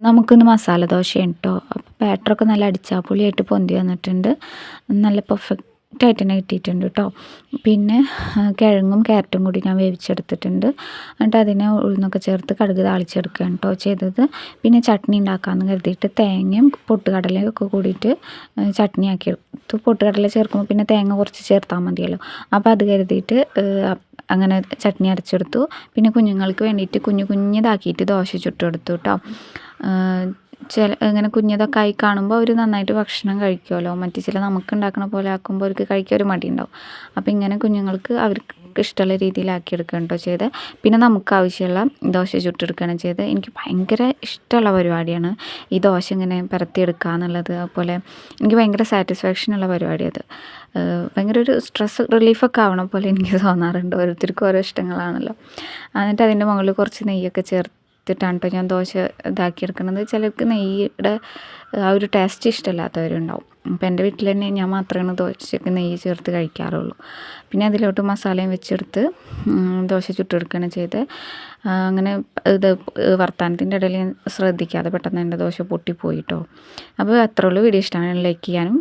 നമുക്കിന്ന് മസാല ദോശയാണ് കേട്ടോ. അപ്പോൾ ബാറ്ററൊക്കെ നല്ല അടിച്ചാപ്പൊളിയായിട്ട് പൊന്തി വന്നിട്ടുണ്ട്. നല്ല പെർഫെക്റ്റ് ആയിട്ട് തന്നെ കിട്ടിയിട്ടുണ്ട് കേട്ടോ. പിന്നെ കിഴങ്ങും ക്യാരറ്റും കൂടി ഞാൻ വേവിച്ചെടുത്തിട്ടുണ്ട്. എന്നിട്ട് അതിനെ ഉഴുന്നൊക്കെ ചേർത്ത് കടുക് താളിച്ചെടുക്കുകയാണ് കേട്ടോ ചെയ്തത്. പിന്നെ ചട്നി ഉണ്ടാക്കാമെന്ന് കരുതിയിട്ട് തേങ്ങയും പൊട്ടുകടലയും ഒക്കെ കൂടിയിട്ട് ചട്നി ആക്കി എടുത്തു. പൊട്ടുകടല ചേർക്കുമ്പോൾ പിന്നെ തേങ്ങ കുറച്ച് ചേർത്താൽ മതിയല്ലോ. അപ്പോൾ അത് കരുതിയിട്ട് അങ്ങനെ ചട്നി അരച്ചെടുത്തു. പിന്നെ കുഞ്ഞുങ്ങൾക്ക് വേണ്ടിയിട്ട് കുഞ്ഞു കുഞ്ഞിതാക്കിയിട്ട് ദോശ ചുട്ടെടുത്തു കേട്ടോ. ഇങ്ങനെ കുഞ്ഞതൊക്കെ ആയി കാണുമ്പോൾ അവർ നന്നായിട്ട് ഭക്ഷണം കഴിക്കുമല്ലോ. മറ്റു ചില നമുക്ക് ഉണ്ടാക്കണ പോലെ ആക്കുമ്പോൾ അവർക്ക് കഴിക്കാൻ ഒരു മടി ഉണ്ടാവും. അപ്പോൾ ഇങ്ങനെ കുഞ്ഞുങ്ങൾക്ക് അവർക്ക് ഇഷ്ടമുള്ള രീതിയിലാക്കി എടുക്കുകയാണ് കേട്ടോ ചെയ്ത്. പിന്നെ നമുക്ക് ആവശ്യമുള്ള ദോശ ചുട്ടെടുക്കുകയാണ് ചെയ്ത്. എനിക്ക് ഭയങ്കര ഇഷ്ടമുള്ള പരിപാടിയാണ് ഈ ദോശ ഇങ്ങനെ പരത്തിയെടുക്കുക എന്നുള്ളത്. അതുപോലെ എനിക്ക് ഭയങ്കര സാറ്റിസ്ഫാക്ഷനുള്ള പരിപാടി അത്. ഭയങ്കര ഒരു സ്ട്രെസ് റിലീഫൊക്കെ ആവണ പോലെ എനിക്ക് തോന്നാറുണ്ട്. ഓരോരുത്തർക്കും ഓരോ ഇഷ്ടങ്ങളാണല്ലോ. എന്നിട്ട് അതിൻ്റെ മുകളിൽ കുറച്ച് നെയ്യൊക്കെ ചേർത്തിട്ടാണ് കേട്ടോ ഞാൻ ദോശ ഇതാക്കിയെടുക്കുന്നത്. ചിലർക്ക് നെയ്യുടെ ആ ഒരു ടേസ്റ്റ് ഇഷ്ടമില്ലാത്തവരുണ്ടാവും. അപ്പോൾ എൻ്റെ വീട്ടിൽ തന്നെ ഞാൻ മാത്രമാണ് ദോശയ്ക്ക് നെയ്യ് ചേർത്ത് കഴിക്കാറുള്ളൂ. പിന്നെ അതിലോട്ട് മസാലയും വെച്ചെടുത്ത് ദോശ ചുട്ടെടുക്കുകയാണ് ചെയ്ത്. അങ്ങനെ ഇത് വർത്തമാനത്തിൻ്റെ ഇടയിൽ ശ്രദ്ധിക്കാതെ പെട്ടെന്ന് എൻ്റെ ദോശ പൊട്ടിപ്പോയി കേട്ടോ. അപ്പോൾ അത്രേ ഉള്ളൂ. വീഡിയോ ഇഷ്ടമാണ് ലൈക്ക് ചെയ്യാനും